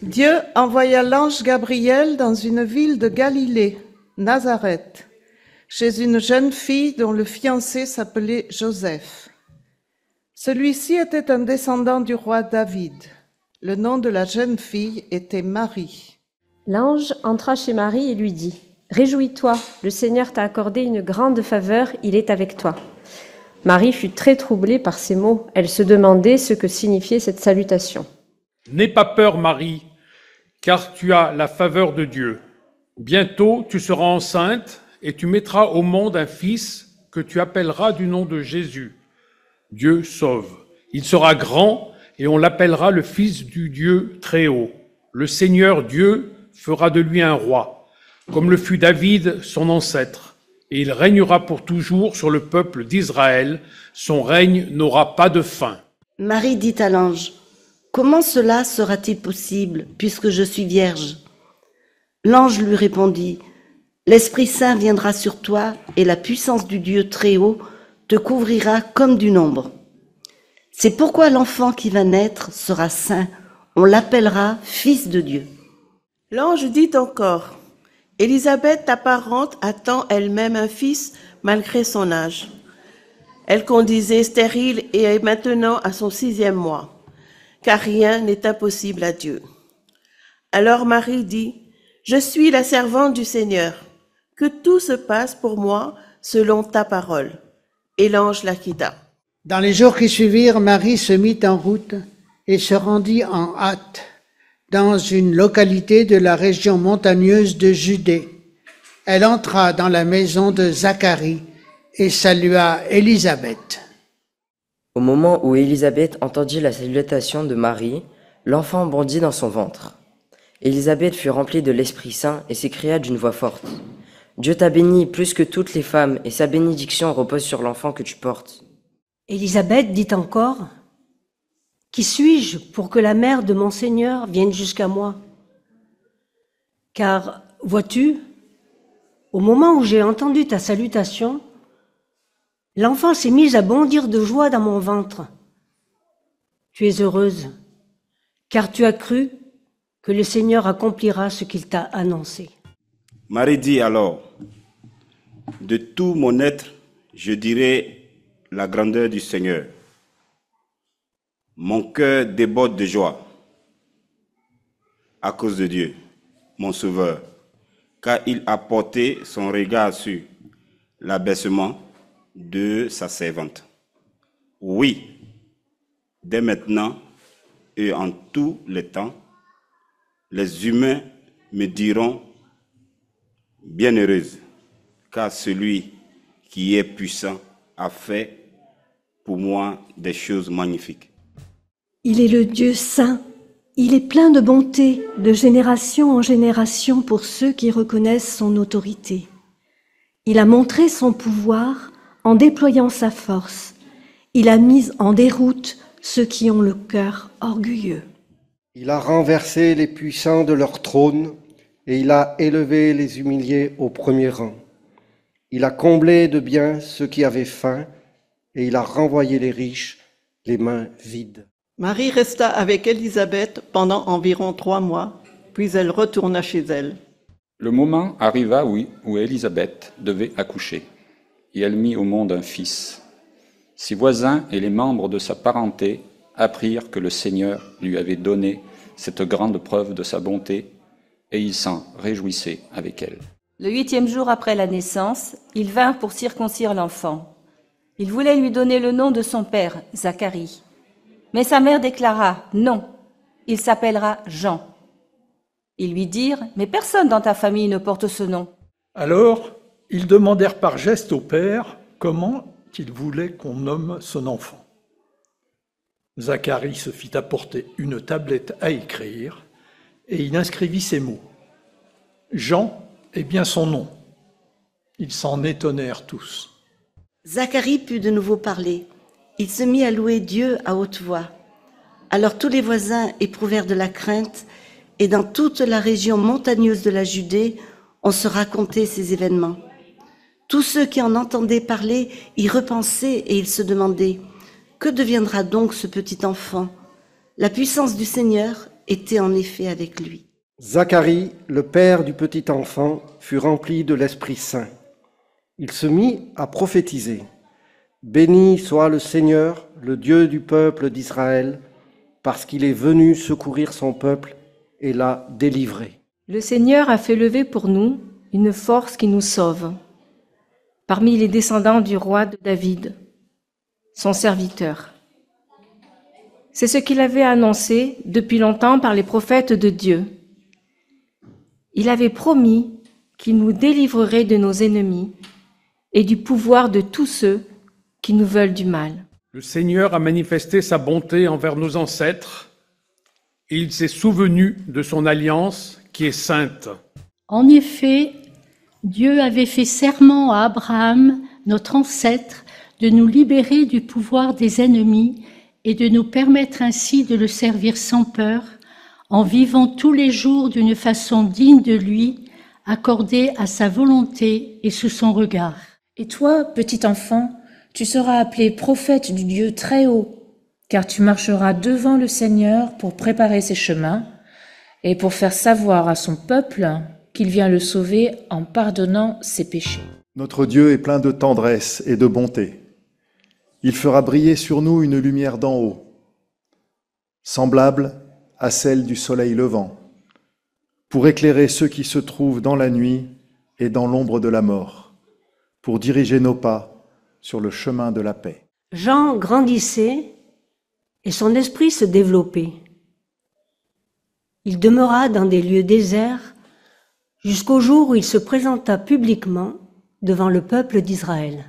Dieu envoya l'ange Gabriel dans une ville de Galilée, Nazareth, chez une jeune fille dont le fiancé s'appelait Joseph. Celui-ci était un descendant du roi David. Le nom de la jeune fille était Marie. L'ange entra chez Marie et lui dit : « Réjouis-toi, le Seigneur t'a accordé une grande faveur, il est avec toi. » Marie fut très troublée par ces mots. Elle se demandait ce que signifiait cette salutation. « N'aie pas peur, Marie, car tu as la faveur de Dieu. Bientôt, tu seras enceinte et tu mettras au monde un fils que tu appelleras du nom de Jésus. Dieu sauve. Il sera grand et on l'appellera le Fils du Dieu très haut. Le Seigneur Dieu fera de lui un roi, comme le fut David, son ancêtre, et il régnera pour toujours sur le peuple d'Israël. Son règne n'aura pas de fin. » Marie dit à l'ange : « Comment cela sera-t-il possible, puisque je suis vierge ? » L'ange lui répondit : « L'Esprit Saint viendra sur toi, et la puissance du Dieu très haut te couvrira comme d'une ombre. C'est pourquoi l'enfant qui va naître sera saint, on l'appellera Fils de Dieu. » L'ange dit encore : « Élisabeth, ta parente, attend elle-même un fils malgré son âge. Elle qu'on disait stérile et est maintenant à son 6e mois, car rien n'est impossible à Dieu. » Alors Marie dit : « Je suis la servante du Seigneur, que tout se passe pour moi selon ta parole. » Et l'ange la quitta. Dans les jours qui suivirent, Marie se mit en route et se rendit en hâte dans une localité de la région montagneuse de Judée. Elle entra dans la maison de Zacharie et salua Élisabeth. Au moment où Élisabeth entendit la salutation de Marie, l'enfant bondit dans son ventre. Élisabeth fut remplie de l'Esprit Saint et s'écria d'une voix forte : « Dieu t'a bénie plus que toutes les femmes, et sa bénédiction repose sur l'enfant que tu portes. » Élisabeth dit encore : « Qui suis-je pour que la mère de mon Seigneur vienne jusqu'à moi ? Car, vois-tu, au moment où j'ai entendu ta salutation, l'enfant s'est mis à bondir de joie dans mon ventre. Tu es heureuse, car tu as cru que le Seigneur accomplira ce qu'il t'a annoncé. » Marie dit alors : « De tout mon être, je dirai la grandeur du Seigneur. Mon cœur déborde de joie à cause de Dieu, mon Sauveur, car il a porté son regard sur l'abaissement de sa servante. Oui, dès maintenant et en tous les temps, les humains me diront bienheureuse, car celui qui est puissant a fait pour moi des choses magnifiques. » Il est le Dieu saint, il est plein de bonté, de génération en génération pour ceux qui reconnaissent son autorité. Il a montré son pouvoir en déployant sa force. Il a mis en déroute ceux qui ont le cœur orgueilleux. Il a renversé les puissants de leur trône et il a élevé les humiliés au premier rang. Il a comblé de biens ceux qui avaient faim et il a renvoyé les riches les mains vides. Marie resta avec Élisabeth pendant environ 3 mois, puis elle retourna chez elle. Le moment arriva où Élisabeth devait accoucher, et elle mit au monde un fils. Ses voisins et les membres de sa parenté apprirent que le Seigneur lui avait donné cette grande preuve de sa bonté, et ils s'en réjouissaient avec elle. Le 8e jour après la naissance, ils vinrent pour circoncire l'enfant. Ils voulaient lui donner le nom de son père, Zacharie. Mais sa mère déclara : « Non, il s'appellera Jean. » Ils lui dirent : « Mais personne dans ta famille ne porte ce nom. » Alors, ils demandèrent par geste au père comment il voulait qu'on nomme son enfant. Zacharie se fit apporter une tablette à écrire, et il inscrivit ces mots. Jean est bien son nom. Ils s'en étonnèrent tous. Zacharie put de nouveau parler. Il se mit à louer Dieu à haute voix. Alors tous les voisins éprouvèrent de la crainte, et dans toute la région montagneuse de la Judée, on se racontait ces événements. Tous ceux qui en entendaient parler y repensaient et ils se demandaient : que deviendra donc ce petit enfant ? La puissance du Seigneur était en effet avec lui. Zacharie, le père du petit enfant, fut rempli de l'Esprit Saint. Il se mit à prophétiser. Béni soit le Seigneur, le Dieu du peuple d'Israël, parce qu'il est venu secourir son peuple et l'a délivré. Le Seigneur a fait lever pour nous une force qui nous sauve, parmi les descendants du roi de David, son serviteur. C'est ce qu'il avait annoncé depuis longtemps par les prophètes de Dieu. Il avait promis qu'il nous délivrerait de nos ennemis et du pouvoir de tous ceux qui nous veulent du mal. Le Seigneur a manifesté sa bonté envers nos ancêtres et il s'est souvenu de son alliance qui est sainte. En effet, Dieu avait fait serment à Abraham, notre ancêtre, de nous libérer du pouvoir des ennemis et de nous permettre ainsi de le servir sans peur, en vivant tous les jours d'une façon digne de lui, accordée à sa volonté et sous son regard. Et toi, petit enfant, tu seras appelé prophète du Dieu très haut, car tu marcheras devant le Seigneur pour préparer ses chemins et pour faire savoir à son peuple qu'il vient le sauver en pardonnant ses péchés. Notre Dieu est plein de tendresse et de bonté. Il fera briller sur nous une lumière d'en haut, semblable à celle du soleil levant, pour éclairer ceux qui se trouvent dans la nuit et dans l'ombre de la mort, pour diriger nos pas sur le chemin de la paix. Jean grandissait et son esprit se développait. Il demeura dans des lieux déserts jusqu'au jour où il se présenta publiquement devant le peuple d'Israël.